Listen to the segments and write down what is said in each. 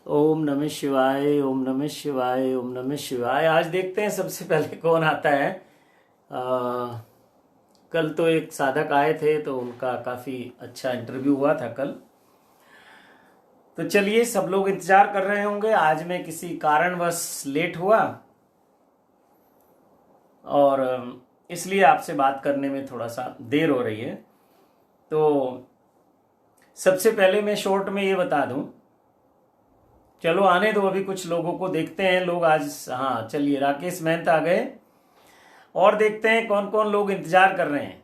ओम नमः शिवाय, ओम नमः शिवाय, ओम नमः शिवाय। आज देखते हैं सबसे पहले कौन आता है। कल तो एक साधक आए थे तो उनका काफ़ी अच्छा इंटरव्यू हुआ था कल। तो चलिए, सब लोग इंतजार कर रहे होंगे। आज मैं किसी कारणवश लेट हुआ और इसलिए आपसे बात करने में थोड़ा सा देर हो रही है। तो सबसे पहले मैं शॉर्ट में ये बता दूं, चलो आने दो, अभी कुछ लोगों को देखते हैं लोग आज। हाँ चलिए, राकेश महंत आ गए और देखते हैं कौन कौन लोग इंतजार कर रहे हैं।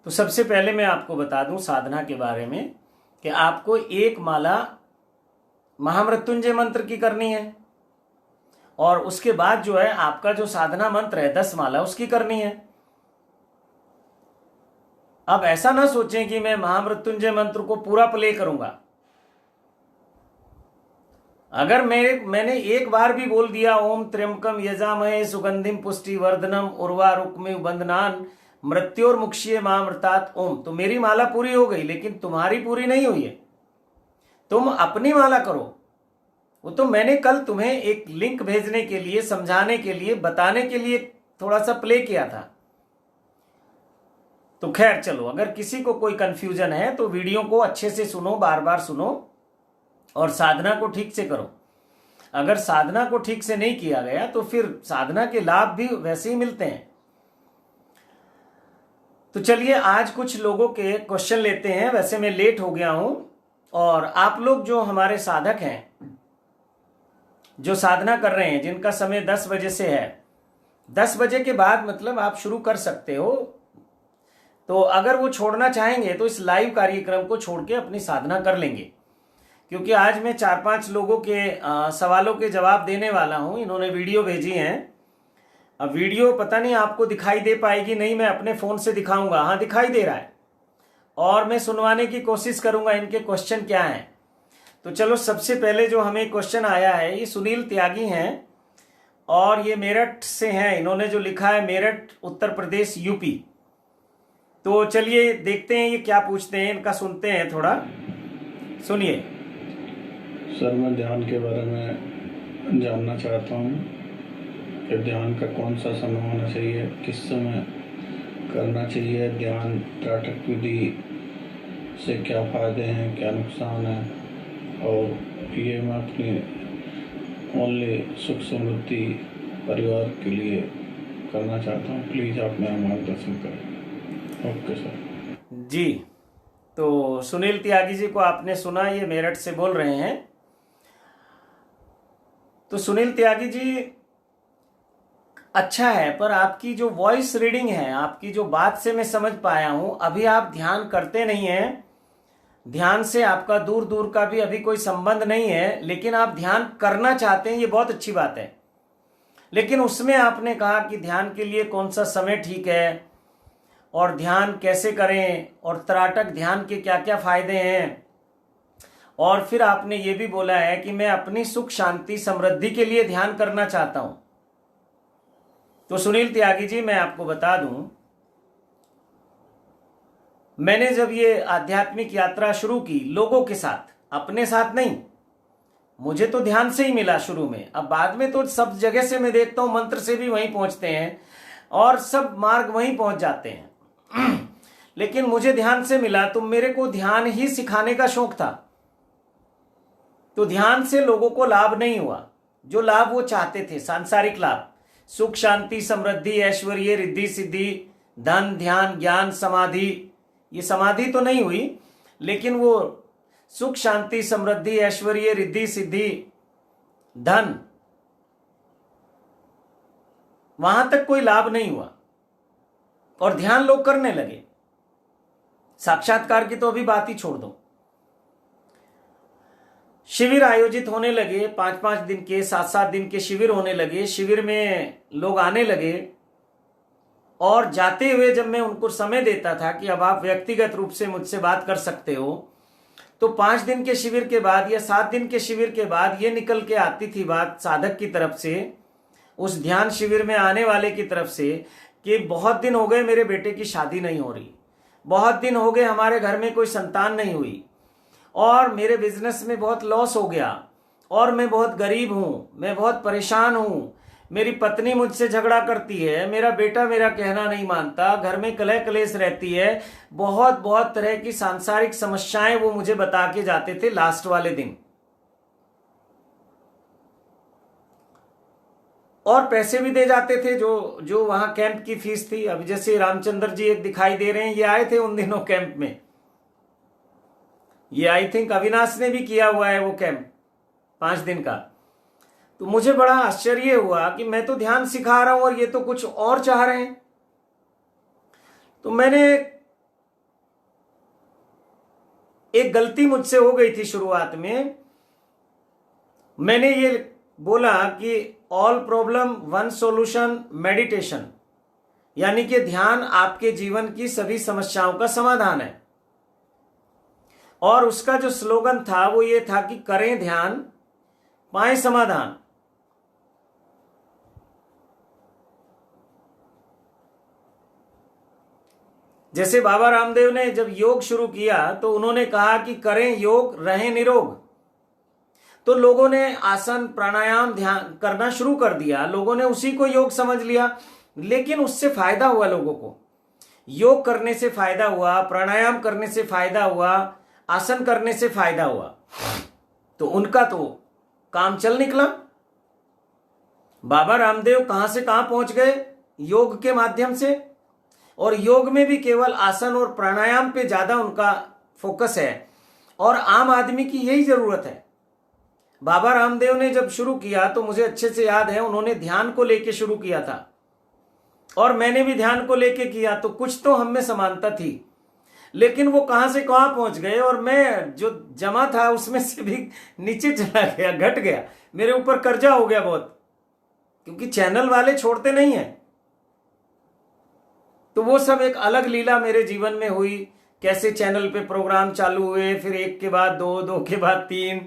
तो सबसे पहले मैं आपको बता दूं साधना के बारे में कि आपको एक माला महामृत्युंजय मंत्र की करनी है और उसके बाद जो है आपका जो साधना मंत्र है 10 माला उसकी करनी है। अब ऐसा ना सोचें कि मैं महामृत्युंजय मंत्र को पूरा प्ले करूंगा। अगर मैंने एक बार भी बोल दिया ओम त्र्यंबकम यजामहे सुगंधिम पुष्टि वर्धनम उर्वारुकमिव बंधनान मृत्योर्मुक्षीय महामृतात ओम, तो मेरी माला पूरी हो गई, लेकिन तुम्हारी पूरी नहीं हुई है। तुम अपनी माला करो। वो तो मैंने कल तुम्हें एक लिंक भेजने के लिए, समझाने के लिए, बताने के लिए थोड़ा सा प्ले किया था। तो खैर चलो, अगर किसी को कोई कंफ्यूजन है तो वीडियो को अच्छे से सुनो, बार बार सुनो और साधना को ठीक से करो। अगर साधना को ठीक से नहीं किया गया तो फिर साधना के लाभ भी वैसे ही मिलते हैं। तो चलिए, आज कुछ लोगों के क्वेश्चन लेते हैं। वैसे मैं लेट हो गया हूं और आप लोग जो हमारे साधक हैं, जो साधना कर रहे हैं, जिनका समय 10 बजे से है, 10 बजे के बाद मतलब आप शुरू कर सकते हो। तो अगर वो छोड़ना चाहेंगे तो इस लाइव कार्यक्रम को छोड़ के अपनी साधना कर लेंगे, क्योंकि आज मैं 4-5 लोगों के सवालों के जवाब देने वाला हूं। इन्होंने वीडियो भेजी हैं। अब वीडियो पता नहीं आपको दिखाई दे पाएगी नहीं, मैं अपने फोन से दिखाऊंगा। हाँ, दिखाई दे रहा है और मैं सुनवाने की कोशिश करूंगा इनके क्वेश्चन क्या हैं। तो चलो, सबसे पहले जो हमें क्वेश्चन आया है, ये सुनील त्यागी हैं और ये मेरठ से हैं। इन्होंने जो लिखा है मेरठ उत्तर प्रदेश यूपी। तो चलिए देखते हैं ये क्या पूछते हैं, इनका सुनते हैं थोड़ा। सुनिए। सर, मैं ध्यान के बारे में जानना चाहता हूँ कि ध्यान का कौन सा समय होना चाहिए, किस समय करना चाहिए, ध्यान त्राटक विधि से क्या फायदे हैं, क्या नुकसान है, और ये मैं अपनी ओनली सुख समृद्धि परिवार के लिए करना चाहता हूँ। प्लीज़ आप मेरा मार्गदर्शन करें। ओके सर जी। तो सुनील त्यागी जी को आपने सुना, ये मेरठ से बोल रहे हैं। तो सुनील त्यागी जी, अच्छा है, पर आपकी जो वॉइस रीडिंग है, आपकी जो बात से मैं समझ पाया हूं, अभी आप ध्यान करते नहीं हैं। ध्यान से आपका दूर दूर का भी अभी कोई संबंध नहीं है, लेकिन आप ध्यान करना चाहते हैं, ये बहुत अच्छी बात है। लेकिन उसमें आपने कहा कि ध्यान के लिए कौन सा समय ठीक है और ध्यान कैसे करें और त्राटक ध्यान के क्या क्या फायदे हैं, और फिर आपने ये भी बोला है कि मैं अपनी सुख शांति समृद्धि के लिए ध्यान करना चाहता हूं। तो सुनील त्यागी जी, मैं आपको बता दूं, मैंने जब ये आध्यात्मिक यात्रा शुरू की लोगों के साथ, अपने साथ नहीं, मुझे तो ध्यान से ही मिला शुरू में। अब बाद में तो सब जगह से मैं देखता हूं मंत्र से भी वहीं पहुंचते हैं और सब मार्ग वहीं पहुंच जाते हैं। लेकिन मुझे ध्यान से मिला, तो मेरे को ध्यान ही सिखाने का शौक था। तो ध्यान से लोगों को लाभ नहीं हुआ, जो लाभ वो चाहते थे, सांसारिक लाभ, सुख शांति समृद्धि ऐश्वर्य रिद्धि सिद्धि धन ध्यान ज्ञान समाधि, ये समाधि तो नहीं हुई, लेकिन वो सुख शांति समृद्धि ऐश्वर्य रिद्धि सिद्धि धन, वहां तक कोई लाभ नहीं हुआ और ध्यान लोग करने लगे। साक्षात्कार की तो अभी बात ही छोड़ दो। शिविर आयोजित होने लगे, 5-5 दिन के, 7-7 दिन के शिविर होने लगे। शिविर में लोग आने लगे और जाते हुए जब मैं उनको समय देता था कि अब आप व्यक्तिगत रूप से मुझसे बात कर सकते हो, तो 5 दिन के शिविर के बाद या 7 दिन के शिविर के बाद ये निकल के आती थी बात साधक की तरफ से, उस ध्यान शिविर में आने वाले की तरफ से, कि बहुत दिन हो गए मेरे बेटे की शादी नहीं हो रही, बहुत दिन हो गए हमारे घर में कोई संतान नहीं हुई, और मेरे बिजनेस में बहुत लॉस हो गया, और मैं बहुत गरीब हूं, मैं बहुत परेशान हूं, मेरी पत्नी मुझसे झगड़ा करती है, मेरा बेटा मेरा कहना नहीं मानता, घर में कलह कलेश रहती है, बहुत बहुत तरह की सांसारिक समस्याएं वो मुझे बता के जाते थे लास्ट वाले दिन। और पैसे भी दे जाते थे, जो जो वहां कैंप की फीस थी। अभी जैसे रामचंद्र जी एक दिखाई दे रहे हैं, ये आए थे उन दिनों कैंप में, ये आई थिंक अविनाश ने भी किया हुआ है वो कैंप 5 दिन का। तो मुझे बड़ा आश्चर्य हुआ कि मैं तो ध्यान सिखा रहा हूं और ये तो कुछ और चाह रहे हैं। तो मैंने एक गलती मुझसे हो गई थी शुरुआत में, मैंने ये बोला कि all problem one solution meditation, यानी कि ध्यान आपके जीवन की सभी समस्याओं का समाधान है। और उसका जो स्लोगन था वो ये था कि करें ध्यान पाएं समाधान। जैसे बाबा रामदेव ने जब योग शुरू किया तो उन्होंने कहा कि करें योग रहें निरोग। तो लोगों ने आसन प्राणायाम ध्यान करना शुरू कर दिया, लोगों ने उसी को योग समझ लिया, लेकिन उससे फायदा हुआ लोगों को, योग करने से फायदा हुआ, प्राणायाम करने से फायदा हुआ, आसन करने से फायदा हुआ, तो उनका तो काम चल निकला। बाबा रामदेव कहां से कहां पहुंच गए योग के माध्यम से, और योग में भी केवल आसन और प्राणायाम पे ज्यादा उनका फोकस है, और आम आदमी की यही जरूरत है। बाबा रामदेव ने जब शुरू किया तो मुझे अच्छे से याद है, उन्होंने ध्यान को लेके शुरू किया था और मैंने भी ध्यान को लेके किया, तो कुछ तो हम में समानता थी, लेकिन वो कहां से कहां पहुंच गए और मैं जो जमा था उसमें से भी नीचे चला गया, घट गया, मेरे ऊपर कर्जा हो गया बहुत, क्योंकि चैनल वाले छोड़ते नहीं है। तो वो सब एक अलग लीला मेरे जीवन में हुई, कैसे चैनल पे प्रोग्राम चालू हुए, फिर एक के बाद दो, दो के बाद 3,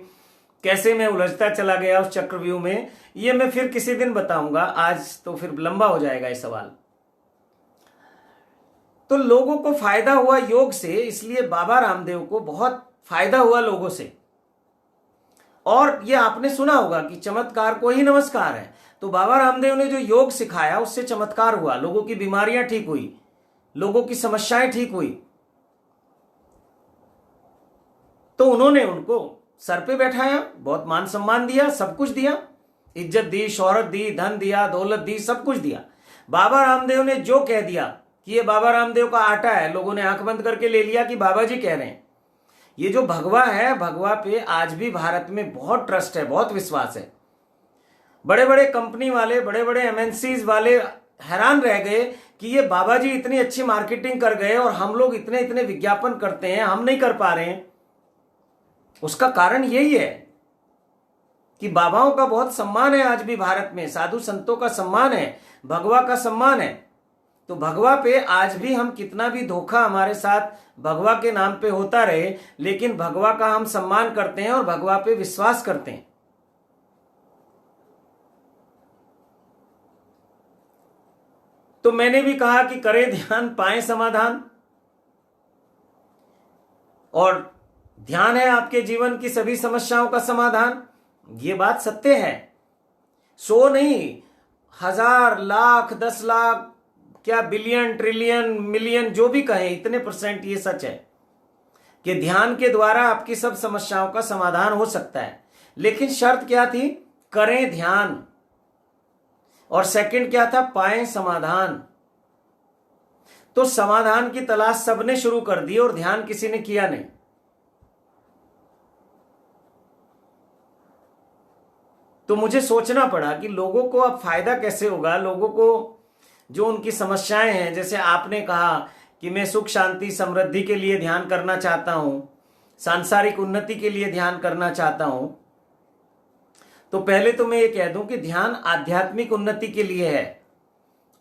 कैसे मैं उलझता चला गया उस चक्रव्यूह में, ये मैं फिर किसी दिन बताऊंगा, आज तो फिर लंबा हो जाएगा ये सवाल। तो लोगों को फायदा हुआ योग से, इसलिए बाबा रामदेव को बहुत फायदा हुआ लोगों से। और ये आपने सुना होगा कि चमत्कार को ही नमस्कार है, तो बाबा रामदेव ने जो योग सिखाया उससे चमत्कार हुआ, लोगों की बीमारियां ठीक हुई, लोगों की समस्याएं ठीक हुई। तो उन्होंने उनको सर पे बैठाया, बहुत मान सम्मान दिया, सब कुछ दिया, इज्जत दी, शोहरत दी, धन दिया, दौलत दी, सब कुछ दिया। बाबा रामदेव ने जो कह दिया कि ये बाबा रामदेव का आटा है, लोगों ने आंख बंद करके ले लिया कि बाबा जी कह रहे हैं। ये जो भगवा है, भगवा पे आज भी भारत में बहुत ट्रस्ट है, बहुत विश्वास है। बड़े बड़े कंपनी वाले, बड़े बड़े एमएनसीज वाले हैरान रह गए कि ये बाबा जी इतनी अच्छी मार्केटिंग कर गए और हम लोग इतने इतने विज्ञापन करते हैं, हम नहीं कर पा रहे हैं। उसका कारण यही है कि बाबाओं का बहुत सम्मान है आज भी भारत में, साधु संतों का सम्मान है, भगवा का सम्मान है। तो भगवा पे आज भी हम कितना भी धोखा हमारे साथ भगवा के नाम पे होता रहे, लेकिन भगवा का हम सम्मान करते हैं और भगवा पे विश्वास करते हैं। तो मैंने भी कहा कि करें ध्यान पाएं समाधान, और ध्यान है आपके जीवन की सभी समस्याओं का समाधान। ये बात सत्य है, 100 नहीं, 1000, लाख, 10 लाख, क्या बिलियन, ट्रिलियन, मिलियन, जो भी कहें, इतने % ये सच है कि ध्यान के द्वारा आपकी सब समस्याओं का समाधान हो सकता है। लेकिन शर्त क्या थी? करें ध्यान, और सेकंड क्या था? पाएं समाधान। तो समाधान की तलाश सबने शुरू कर दी और ध्यान किसी ने किया नहीं। तो मुझे सोचना पड़ा कि लोगों को अब फायदा कैसे होगा, लोगों को जो उनकी समस्याएं हैं, जैसे आपने कहा कि मैं सुख शांति समृद्धि के लिए ध्यान करना चाहता हूं, सांसारिक उन्नति के लिए ध्यान करना चाहता हूं, तो पहले तो मैं ये कह दूं कि ध्यान आध्यात्मिक उन्नति के लिए है,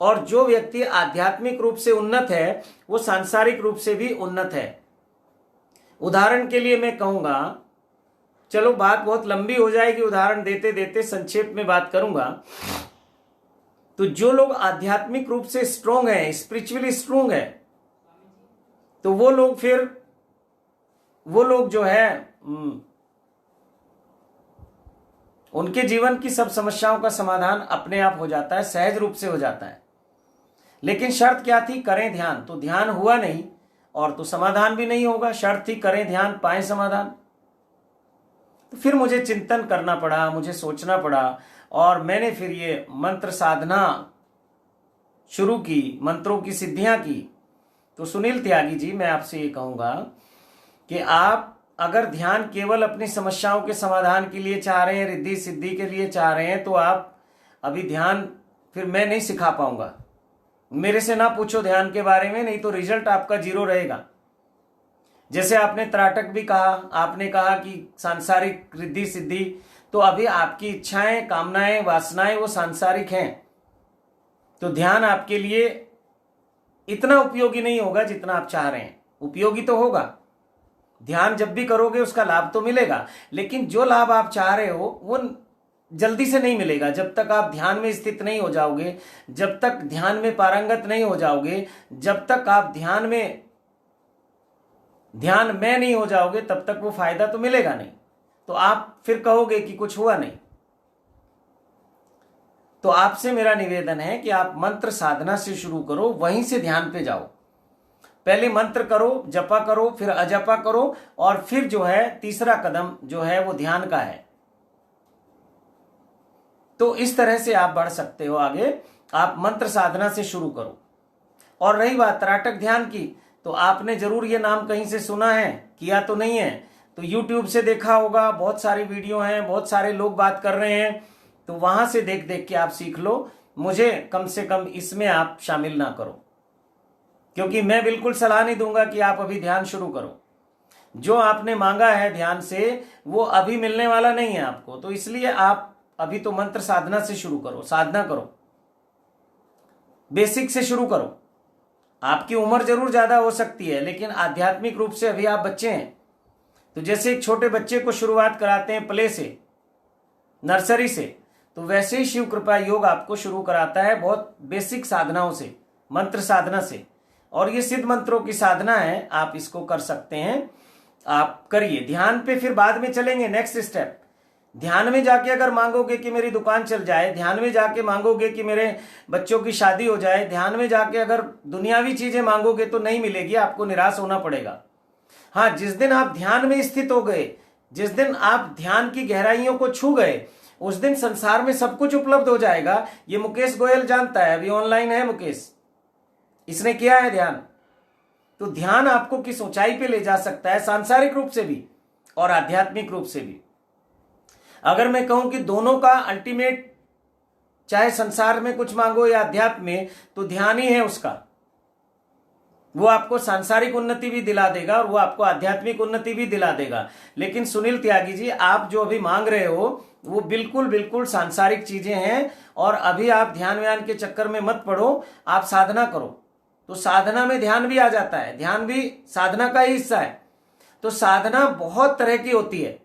और जो व्यक्ति आध्यात्मिक रूप से उन्नत है वो सांसारिक रूप से भी उन्नत है। उदाहरण के लिए मैं कहूंगा, चलो बात बहुत लंबी हो जाएगी, उदाहरण देते देते संक्षेप में बात करूंगा। तो जो लोग आध्यात्मिक रूप से स्ट्रोंग हैं, स्पिरिचुअली स्ट्रोंग है, तो वो लोग जो है उनके जीवन की सब समस्याओं का समाधान अपने आप हो जाता है, सहज रूप से हो जाता है। लेकिन शर्त क्या थी? करें ध्यान। तो ध्यान हुआ नहीं और तो समाधान भी नहीं होगा। शर्त थी करें ध्यान, पाएं समाधान। तो फिर मुझे चिंतन करना पड़ा, मुझे सोचना पड़ा, और मैंने फिर ये मंत्र साधना शुरू की, मंत्रों की सिद्धियां की। तो सुनील त्यागी जी, मैं आपसे ये कहूंगा कि आप अगर ध्यान केवल अपनी समस्याओं के समाधान के लिए चाह रहे हैं, रिद्धि सिद्धि के लिए चाह रहे हैं, तो आप अभी ध्यान फिर मैं नहीं सिखा पाऊंगा। मेरे से ना पूछो ध्यान के बारे में, नहीं तो रिजल्ट आपका 0 रहेगा। जैसे आपने त्राटक भी कहा, आपने कहा कि सांसारिक रिद्धि सिद्धि, तो अभी आपकी इच्छाएं, कामनाएं, वासनाएं वो सांसारिक हैं। तो ध्यान आपके लिए इतना उपयोगी नहीं होगा जितना आप चाह रहे हैं। उपयोगी तो होगा, ध्यान जब भी करोगे उसका लाभ तो मिलेगा, लेकिन जो लाभ आप चाह रहे हो वो जल्दी से नहीं मिलेगा। जब तक आप ध्यान में स्थित नहीं हो जाओगे, जब तक ध्यान में पारंगत नहीं हो जाओगे, जब तक आप ध्यान में नहीं हो जाओगे, तब तक वो फायदा तो मिलेगा नहीं। तो आप फिर कहोगे कि कुछ हुआ नहीं। तो आपसे मेरा निवेदन है कि आप मंत्र साधना से शुरू करो, वहीं से ध्यान पे जाओ। पहले मंत्र करो, जपा करो, फिर अजपा करो, और फिर जो है तीसरा कदम जो है वो ध्यान का है। तो इस तरह से आप बढ़ सकते हो आगे। आप मंत्र साधना से शुरू करो। और रही बात त्राटक ध्यान की, तो आपने जरूर ये नाम कहीं से सुना है, किया तो नहीं है, तो YouTube से देखा होगा, बहुत सारी वीडियो हैं, बहुत सारे लोग बात कर रहे हैं, तो वहां से देख देख के आप सीख लो। मुझे कम से कम इसमें आप शामिल ना करो, क्योंकि मैं बिल्कुल सलाह नहीं दूंगा कि आप अभी ध्यान शुरू करो। जो आपने मांगा है ध्यान से, वो अभी मिलने वाला नहीं है आपको। तो इसलिए आप अभी तो मंत्र साधना से शुरू करो, साधना करो, बेसिक से शुरू करो। आपकी उम्र जरूर ज्यादा हो सकती है, लेकिन आध्यात्मिक रूप से अभी आप बच्चे हैं। तो जैसे एक छोटे बच्चे को शुरुआत कराते हैं प्ले से, नर्सरी से, तो वैसे ही शिव कृपा योग आपको शुरू कराता है बहुत बेसिक साधनाओं से, मंत्र साधना से। और ये सिद्ध मंत्रों की साधना है, आप इसको कर सकते हैं, आप करिए। ध्यान पे फिर बाद में चलेंगे, नेक्स्ट स्टेप। ध्यान में जाके अगर मांगोगे कि मेरी दुकान चल जाए, ध्यान में जाके मांगोगे कि मेरे बच्चों की शादी हो जाए, ध्यान में जाके अगर दुनियावी चीजें मांगोगे तो नहीं मिलेगी, आपको निराश होना पड़ेगा। हाँ, जिस दिन आप ध्यान में स्थित हो गए, जिस दिन आप ध्यान की गहराइयों को छू गए, उस दिन संसार में सब कुछ उपलब्ध हो जाएगा। ये मुकेश गोयल जानता है, अभी ऑनलाइन है मुकेश, इसने किया है ध्यान। तो ध्यान आपको किस ऊंचाई पे ले जा सकता है, सांसारिक रूप से भी और आध्यात्मिक रूप से भी। अगर मैं कहूं कि दोनों का अल्टीमेट, चाहे संसार में कुछ मांगो या अध्यात्म में, तो ध्यान ही है उसका। वो आपको सांसारिक उन्नति भी दिला देगा और वो आपको आध्यात्मिक उन्नति भी दिला देगा। लेकिन सुनील त्यागी जी, आप जो अभी मांग रहे हो वो बिल्कुल बिल्कुल सांसारिक चीजें हैं, और अभी आप ध्यान व्यान के चक्कर में मत पड़ो, आप साधना करो। तो साधना में ध्यान भी आ जाता है, ध्यान भी साधना का ही हिस्सा है। तो साधना बहुत तरह की होती है,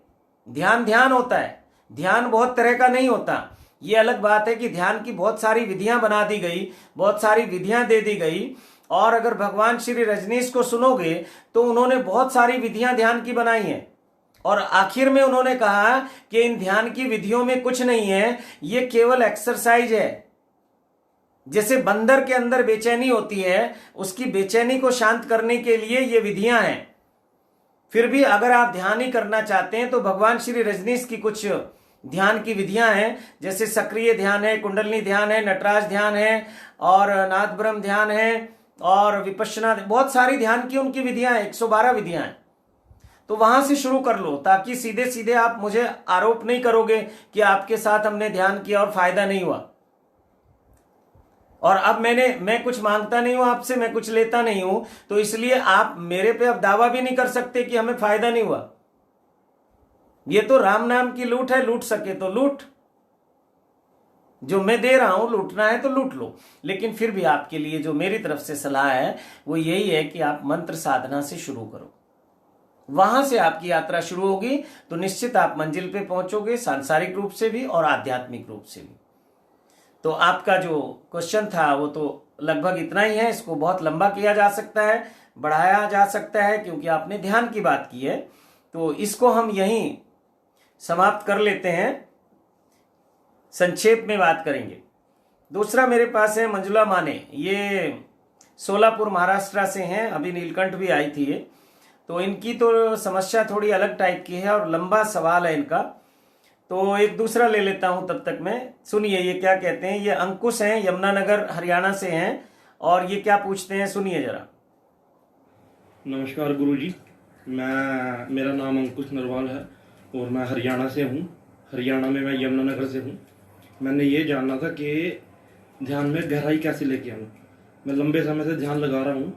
ध्यान होता है, ध्यान बहुत तरह का नहीं होता। ये अलग बात है कि ध्यान की बहुत सारी विधियां बना दी गई, बहुत सारी विधियां दे दी गई। और अगर भगवान श्री रजनीश को सुनोगे तो उन्होंने बहुत सारी विधियां ध्यान की बनाई हैं, और आखिर में उन्होंने कहा कि इन ध्यान की विधियों में कुछ नहीं है, ये केवल एक्सरसाइज है। जैसे बंदर के अंदर बेचैनी होती है, उसकी बेचैनी को शांत करने के लिए ये विधियां हैं। फिर भी अगर आप ध्यान ही करना चाहते हैं तो भगवान श्री रजनीश की कुछ ध्यान की विधियां हैं, जैसे सक्रिय ध्यान है, कुंडलिनी ध्यान है, नटराज ध्यान है, और नाद ब्रह्म ध्यान है, और विपश्यना, बहुत सारी ध्यान की उनकी विधियां हैं, 112 विधियां हैं। तो वहां से शुरू कर लो, ताकि सीधे सीधे आप मुझे आरोप नहीं करोगे कि आपके साथ हमने ध्यान किया और फायदा नहीं हुआ। और अब मैं कुछ मांगता नहीं हूं आपसे, मैं कुछ लेता नहीं हूं, तो इसलिए आप मेरे पे अब दावा भी नहीं कर सकते कि हमें फायदा नहीं हुआ। ये तो राम नाम की लूट है, लूट सके तो लूट। जो मैं दे रहा हूं, लूटना है तो लूट लो। लेकिन फिर भी आपके लिए जो मेरी तरफ से सलाह है वो यही है कि आप मंत्र साधना से शुरू करो, वहां से आपकी यात्रा शुरू होगी, तो निश्चित आप मंजिल पे पहुंचोगे, सांसारिक रूप से भी और आध्यात्मिक रूप से भी। तो आपका जो क्वेश्चन था वो तो लगभग इतना ही है, इसको बहुत लंबा किया जा सकता है, बढ़ाया जा सकता है, क्योंकि आपने ध्यान की बात की है। तो इसको हम यहीं समाप्त कर लेते हैं, संक्षेप में बात करेंगे। दूसरा मेरे पास है मंजुला माने, ये सोलापुर महाराष्ट्र से हैं, अभी नीलकंठ भी आई थी ये। तो इनकी तो समस्या थोड़ी अलग टाइप की है और लंबा सवाल है इनका, तो एक दूसरा ले लेता हूं तब तक मैं। सुनिए ये क्या कहते हैं। ये अंकुश हैं, यमुनानगर हरियाणा से हैं, और ये क्या पूछते हैं सुनिए जरा। नमस्कार गुरुजी, मेरा नाम अंकुश नरवाल है और मैं हरियाणा से हूँ। हरियाणा में मैं यमुनानगर से हूँ। मैंने ये जानना था कि ध्यान में गहराई कैसे लेके आऊँ। मैं लंबे समय से ध्यान लगा रहा हूँ,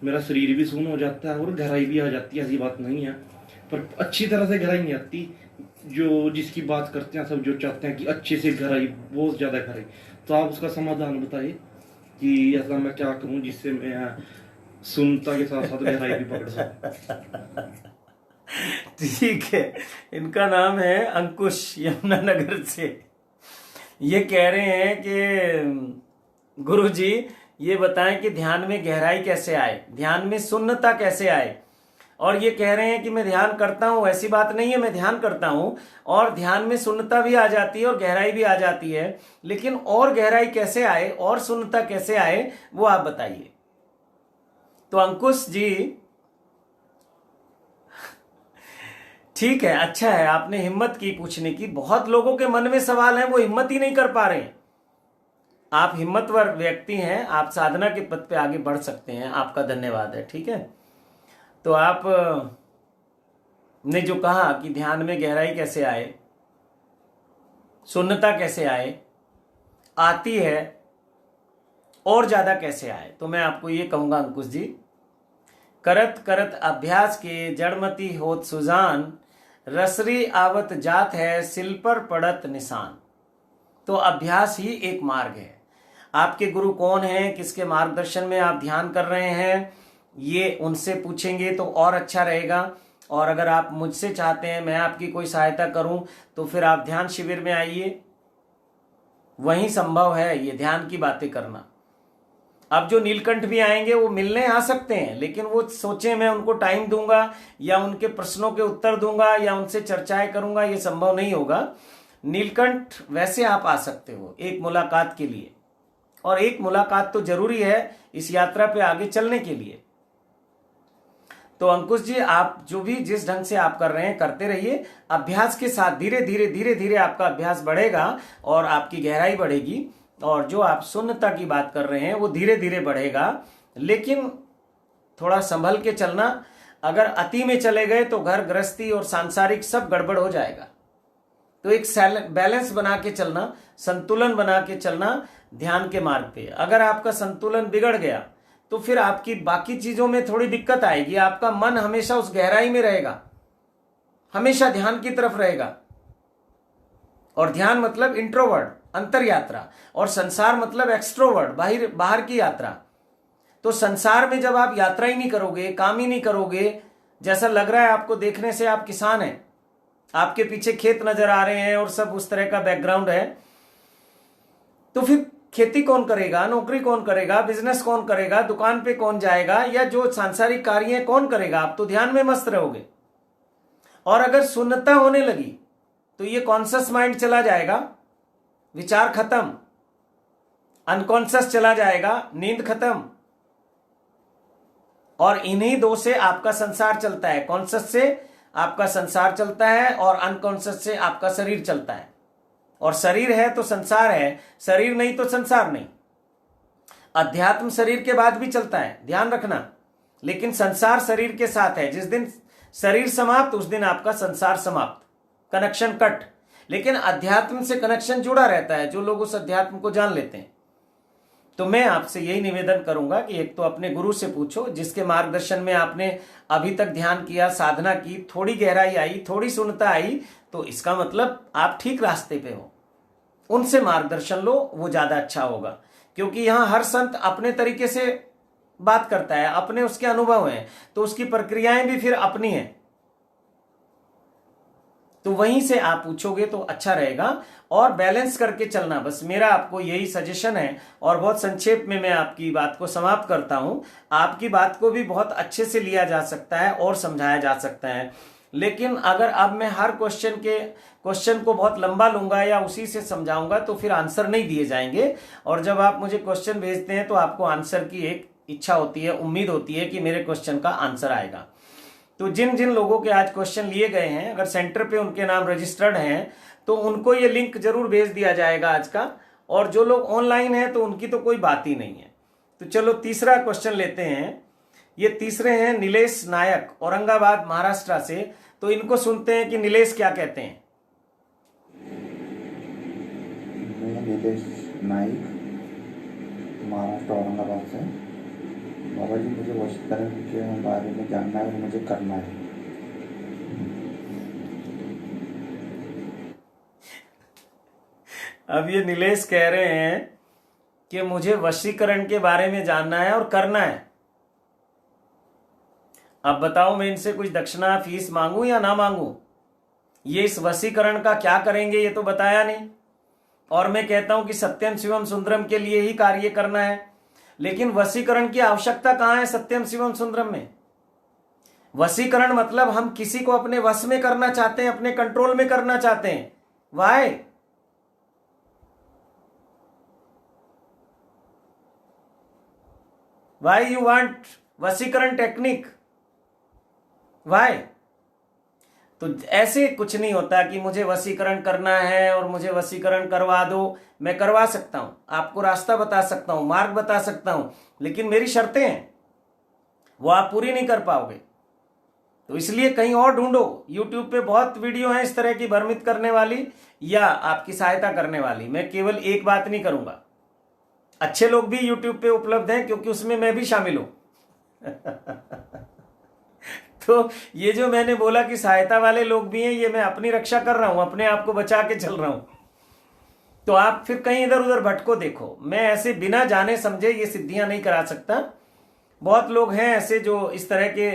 मेरा शरीर भी सुन्न हो जाता है और गहराई भी आ जाती है, ऐसी बात नहीं है, पर अच्छी तरह से गहराई नहीं आती। जो जिसकी बात करते हैं सब, जो चाहते हैं कि अच्छे से गहराई, बहुत ज़्यादा गहराई, तो आप उसका समाधान बताइए कि ऐसा मैं क्या करूँ जिससे मैं सुनता के साथ साथ गहराई भी पकड़ सकूं। ठीक है, इनका नाम है अंकुश, यमुनानगर से। ये कह रहे हैं कि गुरुजी ये बताएं कि ध्यान में गहराई कैसे आए, ध्यान में शून्यता कैसे आए। और ये कह रहे हैं कि मैं ध्यान करता हूं, ऐसी बात नहीं है, मैं ध्यान करता हूं और ध्यान में शून्यता भी आ जाती है और गहराई भी आ जाती है, लेकिन और गहराई कैसे आए और शून्यता कैसे आए वो आप बताइए। तो अंकुश जी ठीक है, अच्छा है, आपने हिम्मत की पूछने की। बहुत लोगों के मन में सवाल है, वो हिम्मत ही नहीं कर पा रहे हैं। आप हिम्मतवर व्यक्ति हैं, आप साधना के पथ पे आगे बढ़ सकते हैं, आपका धन्यवाद है। ठीक है, तो आप ने जो कहा कि ध्यान में गहराई कैसे आए, शून्यता कैसे आए, आती है और ज्यादा कैसे आए, तो मैं आपको ये कहूंगा अंकुश जी, करत करत अभ्यास के जड़मती होत सुजान, रसरी आवत जात है सिल पर पड़त निशान। तो अभ्यास ही एक मार्ग है। आपके गुरु कौन हैं, किसके मार्गदर्शन में आप ध्यान कर रहे हैं, ये उनसे पूछेंगे तो और अच्छा रहेगा। और अगर आप मुझसे चाहते हैं मैं आपकी कोई सहायता करूं तो फिर आप ध्यान शिविर में आइए, वहीं संभव है ये ध्यान की बातें करना। अब जो नीलकंठ भी आएंगे वो मिलने आ सकते हैं, लेकिन वो सोचे मैं उनको टाइम दूंगा या उनके प्रश्नों के उत्तर दूंगा या उनसे चर्चाएं करूंगा, ये संभव नहीं होगा। नीलकंठ वैसे आप आ सकते हो एक मुलाकात के लिए, और एक मुलाकात तो जरूरी है इस यात्रा पे आगे चलने के लिए। तो अंकुश जी आप जो भी जिस ढंग से आप कर रहे हैं करते रहिए, अभ्यास के साथ धीरे धीरे धीरे धीरे आपका अभ्यास बढ़ेगा और आपकी गहराई बढ़ेगी, और जो आप शून्यता की बात कर रहे हैं वो धीरे धीरे बढ़ेगा। लेकिन थोड़ा संभल के चलना, अगर अति में चले गए तो घर गृहस्थी और सांसारिक सब गड़बड़ हो जाएगा। तो एक बैलेंस बना के चलना, संतुलन बना के चलना ध्यान के मार्ग पे। अगर आपका संतुलन बिगड़ गया तो फिर आपकी बाकी चीजों में थोड़ी दिक्कत आएगी। आपका मन हमेशा उस गहराई में रहेगा, हमेशा ध्यान की तरफ रहेगा। और ध्यान मतलब इंट्रोवर्ट, अंतर यात्रा, और संसार मतलब एक्सट्रोवर्ट, बाहर की यात्रा। तो संसार में जब आप यात्रा ही नहीं करोगे, काम ही नहीं करोगे, जैसा लग रहा है आपको देखने से आप किसान हैं, आपके पीछे खेत नजर आ रहे हैं और सब उस तरह का बैकग्राउंड है, तो फिर खेती कौन करेगा, नौकरी कौन करेगा, बिजनेस कौन करेगा, दुकान पे कौन जाएगा, या जो सांसारिक कार्य है कौन करेगा? आप तो ध्यान में मस्त रहोगे। और अगर शून्यता होने लगी तो ये कॉन्शियस माइंड चला जाएगा, विचार खत्म, अनकॉन्शियस चला जाएगा, नींद खत्म, और इन्हीं दो से आपका संसार चलता है। कॉन्शियस से आपका संसार चलता है और अनकॉन्शियस से आपका शरीर चलता है। और शरीर है तो संसार है, शरीर नहीं तो संसार नहीं। अध्यात्म शरीर के बाद भी चलता है, ध्यान रखना, लेकिन संसार शरीर के साथ है। जिस दिन शरीर समाप्त उस दिन आपका संसार समाप्त, कनेक्शन कट। लेकिन अध्यात्म से कनेक्शन जुड़ा रहता है जो लोग उस अध्यात्म को जान लेते हैं। तो मैं आपसे यही निवेदन करूंगा कि एक तो अपने गुरु से पूछो, जिसके मार्गदर्शन में आपने अभी तक ध्यान किया, साधना की, थोड़ी गहराई आई, थोड़ी शून्यता आई, तो इसका मतलब आप ठीक रास्ते पे हो। उनसे मार्गदर्शन लो, वो ज्यादा अच्छा होगा। क्योंकि यहां हर संत अपने तरीके से बात करता है, अपने उसके अनुभव हैं, तो उसकी प्रक्रियाएं भी फिर अपनी हैं। तो वहीं से आप पूछोगे तो अच्छा रहेगा, और बैलेंस करके चलना, बस मेरा आपको यही सजेशन है। और बहुत संक्षेप में मैं आपकी बात को समाप्त करता हूं। आपकी बात को भी बहुत अच्छे से लिया जा सकता है और समझाया जा सकता है, लेकिन अगर अब मैं हर क्वेश्चन को बहुत लंबा लूंगा या उसी से समझाऊंगा तो फिर आंसर नहीं दिए जाएंगे। और जब आप मुझे क्वेश्चन भेजते हैं तो आपको आंसर की एक इच्छा होती है, उम्मीद होती है कि मेरे क्वेश्चन का आंसर आएगा। तो जिन जिन लोगों के आज क्वेश्चन लिए गए हैं, अगर सेंटर पे उनके नाम रजिस्टर्ड हैं तो उनको ये लिंक जरूर भेज दिया जाएगा आज का। और जो लोग ऑनलाइन हैं तो उनकी तो कोई बात ही नहीं है। तो चलो तीसरा क्वेश्चन लेते हैं। ये तीसरे हैं नीलेश नायक, औरंगाबाद महाराष्ट्र से। तो इनको सुनते हैं कि नीलेश क्या कहते हैं। मैं नीलेश नाइक, महाराष्ट्र औरंगाबाद से। बाबा जी, मुझे वशीकरण के बारे में जानना है और मुझे करना है। अब ये नीलेश कह रहे हैं कि मुझे वशीकरण के बारे में जानना है और करना है। अब बताओ, मैं इनसे कुछ दक्षिणा फीस मांगू या ना मांगू? ये इस वशीकरण का क्या करेंगे ये तो बताया नहीं। और मैं कहता हूं कि सत्यम शिवम सुंदरम के लिए ही कार्य करना है, लेकिन वशीकरण की आवश्यकता कहां है सत्यम शिवम सुंदरम में? वशीकरण मतलब हम किसी को अपने वश में करना चाहते हैं, अपने कंट्रोल में करना चाहते हैं। वाई? वाई यू वांट वशीकरण टेक्निक? वाई? तो ऐसे कुछ नहीं होता कि मुझे वशीकरण करना है और मुझे वशीकरण करवा दो। मैं करवा सकता हूं, आपको रास्ता बता सकता हूं, मार्ग बता सकता हूं, लेकिन मेरी शर्तें हैं, वो आप पूरी नहीं कर पाओगे। तो इसलिए कहीं और ढूंढो। YouTube पे बहुत वीडियो हैं इस तरह की भ्रमित करने वाली या आपकी सहायता करने वाली। मैं केवल एक बात नहीं करूंगा। अच्छे लोग भी YouTube पे उपलब्ध हैं, क्योंकि उसमें मैं भी शामिल हूं। तो ये जो मैंने बोला कि सहायता वाले लोग भी हैं, ये मैं अपनी रक्षा कर रहा हूं, अपने आप को बचा के चल रहा हूं। तो आप फिर कहीं इधर उधर भटको देखो। मैं ऐसे बिना जाने समझे ये सिद्धियां नहीं करा सकता। बहुत लोग हैं ऐसे जो इस तरह के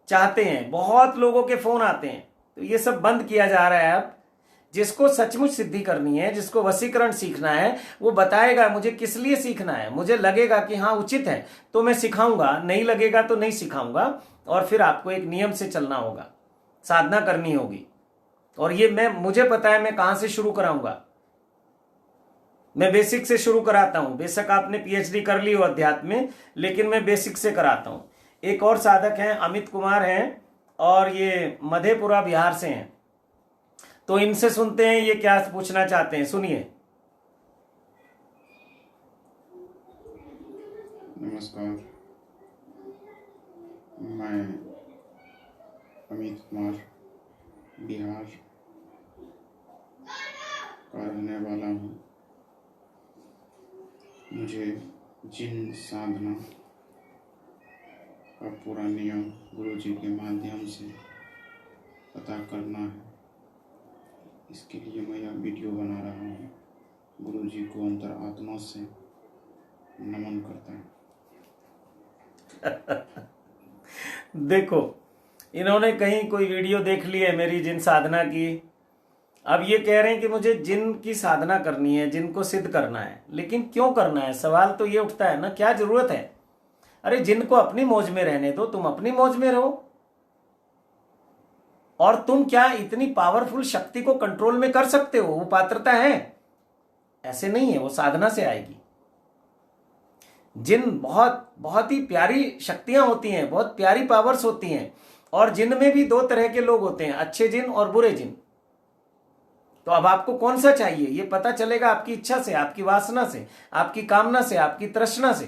चाहते हैं, बहुत लोगों के फोन आते हैं। तो ये सब बंद किया जा रहा है अब। जिसको सचमुच सिद्धि करनी है, जिसको वशीकरण सीखना है, वो बताएगा मुझे किस लिए सीखना है। मुझे लगेगा कि हाँ उचित है तो मैं सिखाऊंगा, नहीं लगेगा तो नहीं सिखाऊंगा। और फिर आपको एक नियम से चलना होगा, साधना करनी होगी। और ये मुझे पता है मैं कहां से शुरू कराऊंगा। मैं बेसिक से शुरू कराता हूं। बेशक आपने PhD कर ली हो अध्यात्म में, लेकिन मैं बेसिक से कराता हूं। एक और साधक हैं, अमित कुमार हैं, और ये मधेपुरा बिहार से हैं। तो इनसे सुनते हैं ये क्या पूछना चाहते हैं, सुनिए। नमस्कार, मैं अमित कुमार बिहार का रहने वाला हूँ। मुझे जिन साधना का पूरा नियम गुरुजी के माध्यम से पता करना है, इसके लिए मैं यह वीडियो बना रहा हूँ। गुरुजी को अंतरात्मा से नमन करता हूँ। देखो, इन्होंने कहीं कोई वीडियो देख ली है मेरी जिन साधना की। अब ये कह रहे हैं कि मुझे जिन की साधना करनी है, जिनको सिद्ध करना है। लेकिन क्यों करना है? सवाल तो ये उठता है ना, क्या जरूरत है? अरे जिनको अपनी मौज में रहने दो, तुम अपनी मौज में रहो। और तुम क्या इतनी पावरफुल शक्ति को कंट्रोल में कर सकते हो? वो पात्रता है? ऐसे नहीं है, वो साधना से आएगी। जिन बहुत ही प्यारी शक्तियां होती हैं, बहुत प्यारी पावर्स होती हैं। और जिन में भी दो तरह के लोग होते हैं, अच्छे जिन और बुरे जिन। तो अब आपको कौन सा चाहिए ये पता चलेगा आपकी इच्छा से, आपकी वासना से, आपकी कामना से, आपकी तृष्णा से,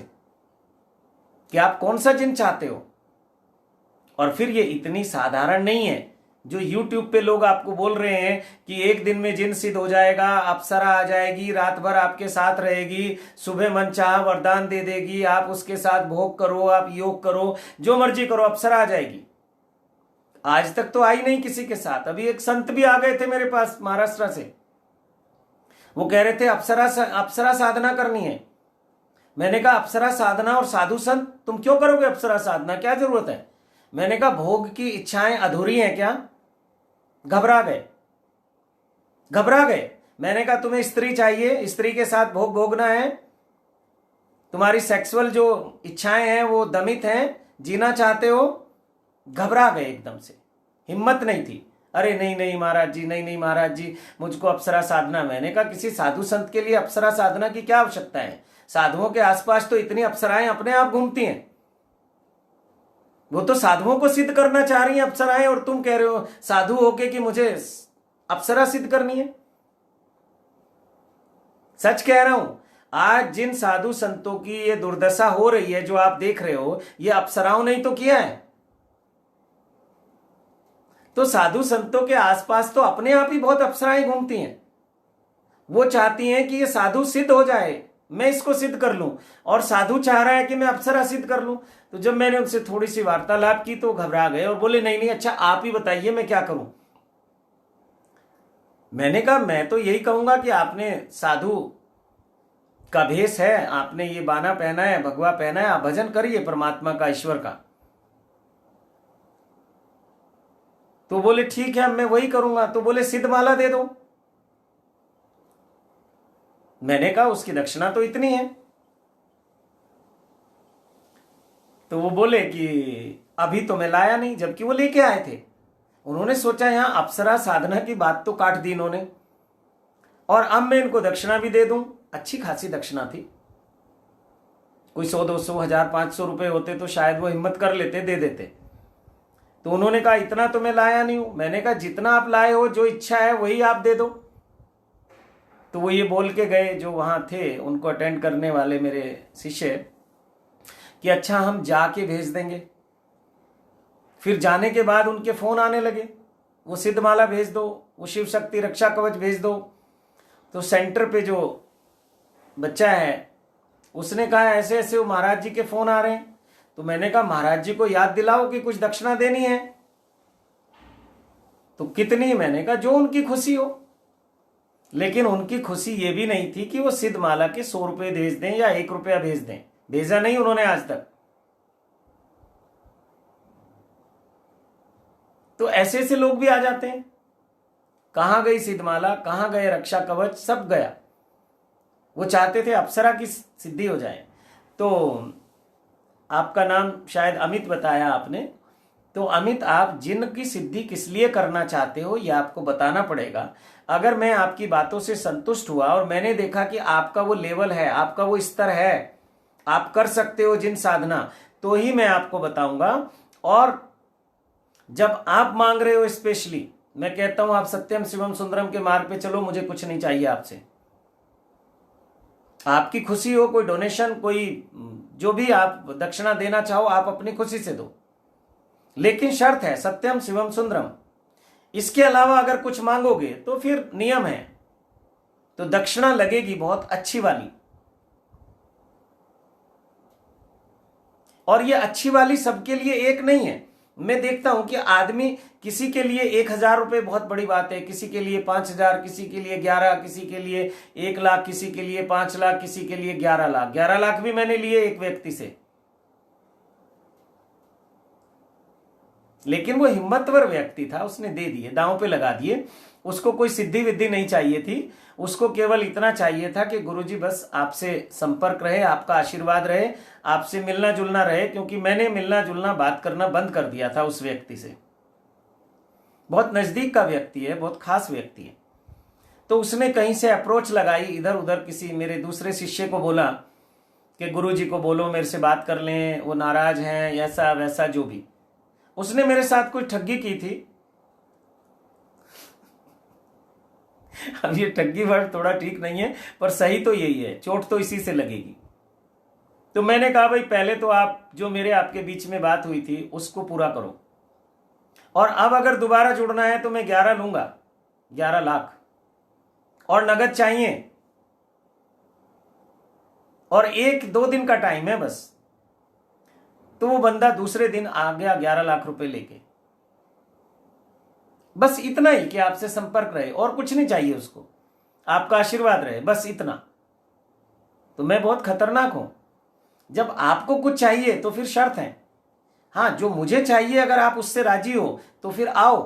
कि आप कौन सा जिन चाहते हो। और फिर ये इतनी साधारण नहीं है जो YouTube पे लोग आपको बोल रहे हैं कि एक दिन में जिन सिद्ध हो जाएगा, अप्सरा आ जाएगी, रात भर आपके साथ रहेगी, सुबह मन चाह वरदान दे देगी, आप उसके साथ भोग करो, आप योग करो, जो मर्जी करो, अप्सरा आ जाएगी। आज तक तो आई नहीं किसी के साथ। अभी एक संत भी आ गए थे मेरे पास महाराष्ट्र से, वो कह रहे थे अप्सरा साधना करनी है। मैंने कहा अप्सरा साधना और साधु संत, तुम क्यों करोगे अप्सरा साधना, क्या जरूरत है? मैंने कहा भोग की इच्छाएं अधूरी हैं क्या? घबरा गए। घबरा गए। मैंने कहा तुम्हें स्त्री चाहिए, स्त्री के साथ भोग भोगना है, तुम्हारी सेक्सुअल जो इच्छाएं हैं वो दमित हैं, जीना चाहते हो। घबरा गए एकदम से, हिम्मत नहीं थी। अरे नहीं नहीं महाराज जी, नहीं नहीं महाराज जी, मुझको अप्सरा साधना। मैंने कहा किसी साधु संत के लिए अप्सरा साधना की क्या आवश्यकता है? साधुओं के आसपास तो इतनी अप्सराएं अपने आप घूमती हैं, वो तो साधुओं को सिद्ध करना चाह रही हैं अप्सराएं, और तुम कह रहे हो साधु होके कि मुझे अप्सरा सिद्ध करनी है। सच कह रहा हूं, आज जिन साधु संतों की ये दुर्दशा हो रही है जो आप देख रहे हो, ये अप्सराओं ने ही तो किया है। तो साधु संतों के आसपास तो अपने आप ही बहुत अप्सराएं घूमती हैं। वो चाहती हैं कि ये साधु सिद्ध हो जाए, मैं इसको सिद्ध कर लूं, और साधु चाह रहा है कि मैं अप्सरा सिद्ध कर लूं। तो जब मैंने उनसे थोड़ी सी वार्तालाप की तो घबरा गए और बोले नहीं नहीं, अच्छा आप ही बताइए मैं क्या करूं। मैंने कहा मैं तो यही कहूंगा कि आपने साधु का भेष है, आपने ये बाना पहना है, भगवा पहना है, आप भजन करिए परमात्मा का, ईश्वर का। तो बोले ठीक है मैं वही करूंगा। तो बोले सिद्ध माला दे दो। मैंने कहा उसकी दक्षिणा तो इतनी है। तो वो बोले कि अभी तो मैं लाया नहीं, जबकि वो लेके आए थे। उन्होंने सोचा यहां अप्सरा साधना की बात तो काट दी इन्होंने, और अब मैं इनको दक्षिणा भी दे दूं। अच्छी खासी दक्षिणा थी, कोई 100 200 1000 500 रुपए होते तो शायद वो हिम्मत कर लेते, दे देते। तो उन्होंने कहा इतना तो मैं लाया नहीं हूं। मैंने कहा जितना आप लाए हो, जो इच्छा है वही आप दे दो। तो वो ये बोल के गए जो वहां थे उनको अटेंड करने वाले मेरे शिष्य, कि अच्छा हम जाके भेज देंगे। फिर जाने के बाद उनके फोन आने लगे, वो सिद्धमाला भेज दो, वो शिव शक्ति रक्षा कवच भेज दो। तो सेंटर पे जो बच्चा है उसने कहा ऐसे ऐसे वो महाराज जी के फोन आ रहे हैं। तो मैंने कहा महाराज जी को याद दिलाओ कि कुछ दक्षिणा देनी है। तो कितनी? मैंने कहा जो उनकी खुशी हो। लेकिन उनकी खुशी ये भी नहीं थी कि वो सिद्ध माला के 100 रुपए भेज दें या 1 रुपया भेज दें। भेजा नहीं उन्होंने आज तक। तो ऐसे ऐसे लोग भी आ जाते हैं। कहां गई सिद्धमाला, कहां गए रक्षा कवच, सब गया। वो चाहते थे अप्सरा की सिद्धि हो जाए। तो आपका नाम शायद अमित बताया आपने। तो अमित, आप जिन की सिद्धि किस लिए करना चाहते हो ये आपको बताना पड़ेगा। अगर मैं आपकी बातों से संतुष्ट हुआ और मैंने देखा कि आपका वो लेवल है, आपका वो स्तर है, आप कर सकते हो जिन साधना, तो ही मैं आपको बताऊंगा। और जब आप मांग रहे हो स्पेशली, मैं कहता हूं आप सत्यम शिवम सुंदरम के मार्ग पे चलो, मुझे कुछ नहीं चाहिए आपसे। आपकी खुशी हो, कोई डोनेशन, कोई जो भी आप दक्षिणा देना चाहो आप अपनी खुशी से दो, लेकिन शर्त है सत्यम शिवम सुंदरम। इसके अलावा अगर कुछ मांगोगे तो फिर नियम है, तो दक्षिणा लगेगी बहुत अच्छी वाली। और ये अच्छी वाली सबके लिए एक नहीं है। मैं देखता हूं कि आदमी, किसी के लिए 1000 रुपए बहुत बड़ी बात है, किसी के लिए 5000, किसी के लिए 11, किसी के लिए 1 लाख, किसी के लिए 5 लाख, किसी के लिए 11 लाख। 11 लाख भी मैंने लिए एक व्यक्ति से, लेकिन वो हिम्मतवर व्यक्ति था, उसने दे दिए, दांव पे लगा दिए। उसको कोई सिद्धि विद्धि नहीं चाहिए थी, उसको केवल इतना चाहिए था कि गुरुजी बस आपसे संपर्क रहे, आपका आशीर्वाद रहे, आपसे मिलना जुलना रहे। क्योंकि मैंने मिलना जुलना बात करना बंद कर दिया था उस व्यक्ति से। बहुत नजदीक का व्यक्ति है, बहुत खास व्यक्ति है। तो उसने कहीं से अप्रोच लगाई, इधर उधर किसी मेरे दूसरे शिष्य को बोला कि गुरुजी को बोलो मेरे से बात कर लें, वो नाराज हैं, ऐसा वैसा जो भी। उसने मेरे साथ कोई ठगी की थी। अब ये ठगी वर्ड थोड़ा ठीक नहीं है, पर सही तो यही है, चोट तो इसी से लगेगी। तो मैंने कहा भाई पहले तो आप जो मेरे आपके बीच में बात हुई थी उसको पूरा करो, और अब अगर दोबारा जुड़ना है तो मैं 11 लूंगा, 11 लाख, और नगद चाहिए, और 1-2 दिन का टाइम है बस। तो वो बंदा दूसरे दिन आ गया 11 लाख रुपए लेके। बस इतना ही कि आपसे संपर्क रहे, और कुछ नहीं चाहिए उसको, आपका आशीर्वाद रहे, बस इतना। तो मैं बहुत खतरनाक हूं। जब आपको कुछ चाहिए तो फिर शर्त है। हाँ, जो मुझे चाहिए अगर आप उससे राजी हो तो फिर आओ,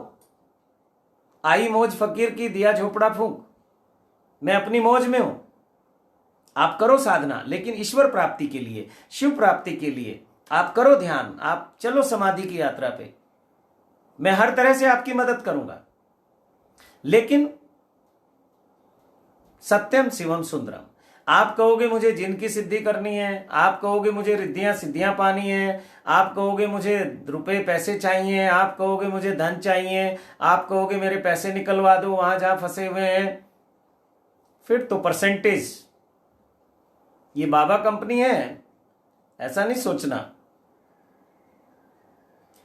आई मौज फकीर की, दिया झोपड़ा फूंक, मैं अपनी मौज में हूं। आप करो साधना, लेकिन ईश्वर प्राप्ति के लिए, शिव प्राप्ति के लिए आप करो ध्यान, आप चलो समाधि की यात्रा पे, मैं हर तरह से आपकी मदद करूंगा। लेकिन सत्यम शिवम सुंदरम, आप कहोगे मुझे जिनकी सिद्धि करनी है, आप कहोगे मुझे रिद्धियां सिद्धियां पानी है, आप कहोगे मुझे रुपए पैसे चाहिए, आप कहोगे मुझे धन चाहिए, आप कहोगे मेरे पैसे निकलवा दो वहां जहां फंसे हुए हैं, फिर तो परसेंटेज, ये बाबा कंपनी है, ऐसा नहीं सोचना।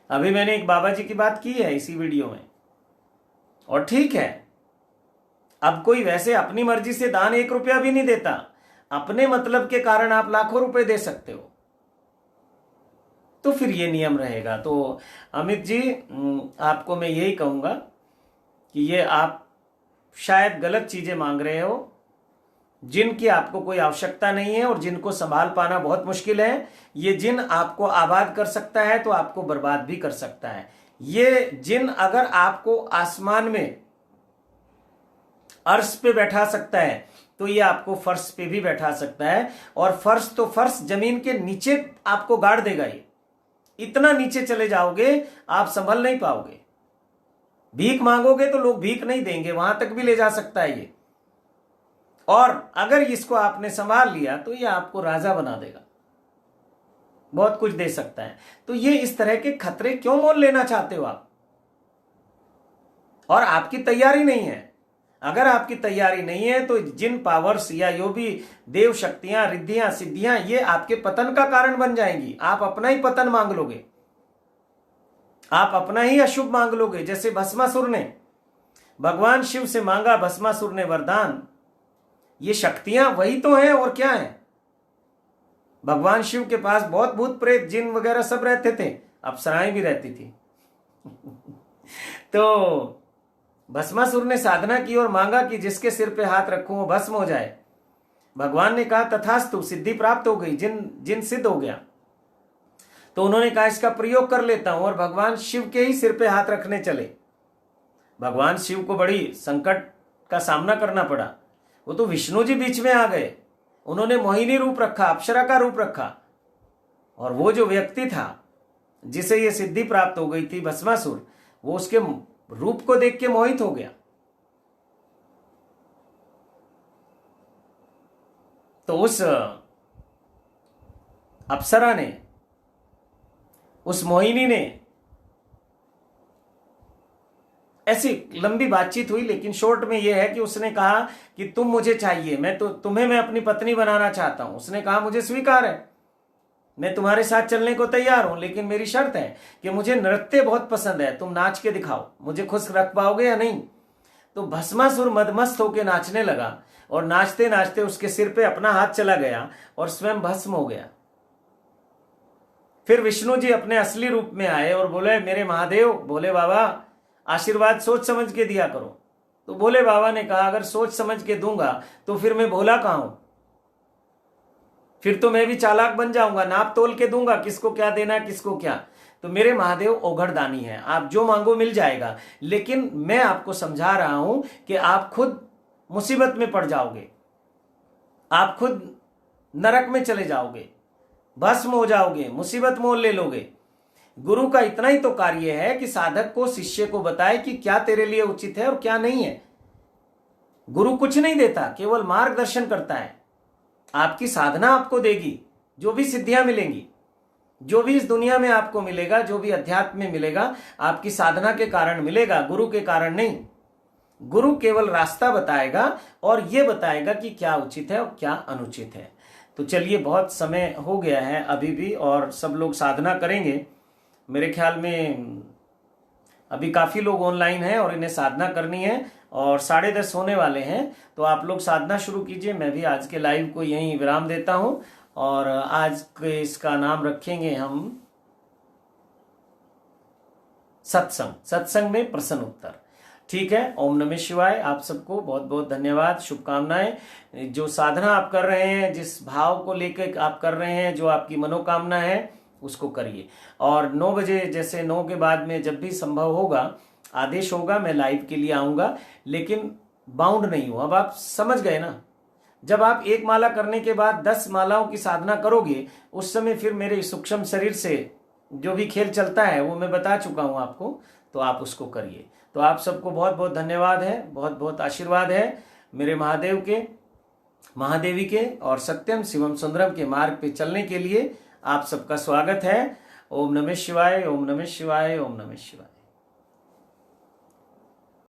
अभी मैंने एक बाबा जी की बात की है इसी वीडियो में, और ठीक है, अब कोई वैसे अपनी मर्जी से दान 1 रुपया भी नहीं देता, अपने मतलब के कारण आप लाखों रुपए दे सकते हो, तो फिर ये नियम रहेगा। तो अमित जी, आपको मैं यही कहूंगा कि ये आप शायद गलत चीजें मांग रहे हो, जिनकी आपको कोई आवश्यकता नहीं है और जिनको संभाल पाना बहुत मुश्किल है। ये जिन आपको आबाद कर सकता है तो आपको बर्बाद भी कर सकता है। ये जिन अगर आपको आसमान में अर्श पे बैठा सकता है तो ये आपको फर्श पे भी बैठा सकता है, और फर्श तो फर्श, जमीन के नीचे आपको गाड़ देगा। ये इतना नीचे चले जाओगे आप संभल नहीं पाओगे। भीख मांगोगे तो लोग भीख नहीं देंगे, वहां तक भी ले जा सकता है ये। और अगर इसको आपने संभाल लिया तो ये आपको राजा बना देगा, बहुत कुछ दे सकता है। तो ये इस तरह के खतरे क्यों मोल लेना चाहते हो आप? और आपकी तैयारी नहीं है। अगर आपकी तैयारी नहीं है तो जिन पावर्स या जो भी देव शक्तियां, रिद्धियां, सिद्धियां, ये आपके पतन का कारण बन जाएंगी। आप अपना ही पतन मांग लोगे, आप अपना ही अशुभ मांग लोगे। जैसे भस्मासुर ने भगवान शिव से मांगा, भस्मासुर ने वरदान। ये शक्तियां वही तो हैं, और क्या है। भगवान शिव के पास बहुत भूत प्रेत जिन वगैरह सब रहते थे, अप्सराएं भी रहती थी। तो भस्मासुर ने साधना की और मांगा कि जिसके सिर पे हाथ रखूं वो भस्म हो जाए। भगवान ने कहा तथास्तु, सिद्धि प्राप्त हो गई, जिन सिद्ध हो गया। तो उन्होंने कहा इसका प्रयोग कर लेता हूं, और भगवान शिव के ही सिर पे हाथ रखने चले। भगवान शिव को बड़ी संकट का सामना करना पड़ा। वो तो विष्णु जी बीच में आ गए, उन्होंने मोहिनी रूप रखा, अप्सरा का रूप रखा, और वो जो व्यक्ति था जिसे ये सिद्धि प्राप्त हो गई थी, भस्मासुर, वो उसके रूप को देख के मोहित हो गया। तो उस अप्सरा ने, उस मोहिनी ने, ऐसी लंबी बातचीत हुई, लेकिन शॉर्ट में यह है कि उसने कहा कि तुम मुझे चाहिए, तुम्हें मैं अपनी पत्नी बनाना चाहता हूं। उसने कहा मुझे स्वीकार है, मैं तुम्हारे साथ चलने को तैयार हूं, लेकिन मेरी शर्त है कि मुझे नृत्य बहुत पसंद है, तुम नाच के दिखाओ, मुझे खुश रख पाओगे या नहीं। तो भस्मासुर मदमस्त होकर नाचने लगा, और नाचते नाचते उसके सिर पे अपना हाथ चला गया और स्वयं भस्म हो गया। फिर विष्णु जी अपने असली रूप में आए और बोले, मेरे महादेव, भोले बाबा, आशीर्वाद सोच समझ के दिया करो। तो भोले बाबा ने कहा, अगर सोच समझ के दूंगा तो फिर मैं भोला कहां हूं, फिर तो मैं भी चालाक बन जाऊंगा, नाप तोल के दूंगा किसको क्या देना है, किसको क्या। तो मेरे महादेव ओघड़दानी है, आप जो मांगो मिल जाएगा, लेकिन मैं आपको समझा रहा हूं कि आप खुद मुसीबत में पड़ जाओगे, आप खुद नरक में चले जाओगे, भस्म हो जाओगे, मुसीबत मोल ले लोगे। गुरु का इतना ही तो कार्य है कि साधक को, शिष्य को बताए कि क्या तेरे लिए उचित है और क्या नहीं है। गुरु कुछ नहीं देता, केवल मार्गदर्शन करता है। आपकी साधना आपको देगी, जो भी सिद्धियां मिलेंगी, जो भी इस दुनिया में आपको मिलेगा, जो भी अध्यात्म में मिलेगा, आपकी साधना के कारण मिलेगा, गुरु के कारण नहीं। गुरु केवल रास्ता बताएगा और यह बताएगा कि क्या उचित है और क्या अनुचित है। तो चलिए, बहुत समय हो गया है अभी भी, और सब लोग साधना करेंगे। मेरे ख्याल में अभी काफ़ी लोग ऑनलाइन हैं और इन्हें साधना करनी है, और 10:30 होने वाले हैं। तो आप लोग साधना शुरू कीजिए। मैं भी आज के लाइव को यहीं विराम देता हूं, और आज के इसका नाम रखेंगे हम सत्संग में प्रश्न उत्तर। ठीक है, ओम नमः शिवाय। आप सबको बहुत बहुत धन्यवाद, शुभकामनाएं। जो साधना आप कर रहे हैं, जिस भाव को लेकर आप कर रहे हैं, जो आपकी मनोकामना है, उसको करिए। और 9 बजे, जैसे 9 के बाद में जब भी संभव होगा, आदेश होगा मैं लाइव के लिए आऊँगा, लेकिन बाउंड नहीं हूँ। अब आप समझ गए ना, जब आप एक माला करने के बाद 10 मालाओं की साधना करोगे, उस समय फिर मेरे सूक्ष्म शरीर से जो भी खेल चलता है वो मैं बता चुका हूँ आपको, तो आप उसको करिए। तो आप सबको बहुत बहुत धन्यवाद है, बहुत बहुत आशीर्वाद है मेरे महादेव के, महादेवी के और सत्यम शिवम सुंदरम के मार्ग पे चलने के लिए आप सबका स्वागत है। ओम नमः शिवाय, ओम नमः शिवाय, ओम नमः शिवाय।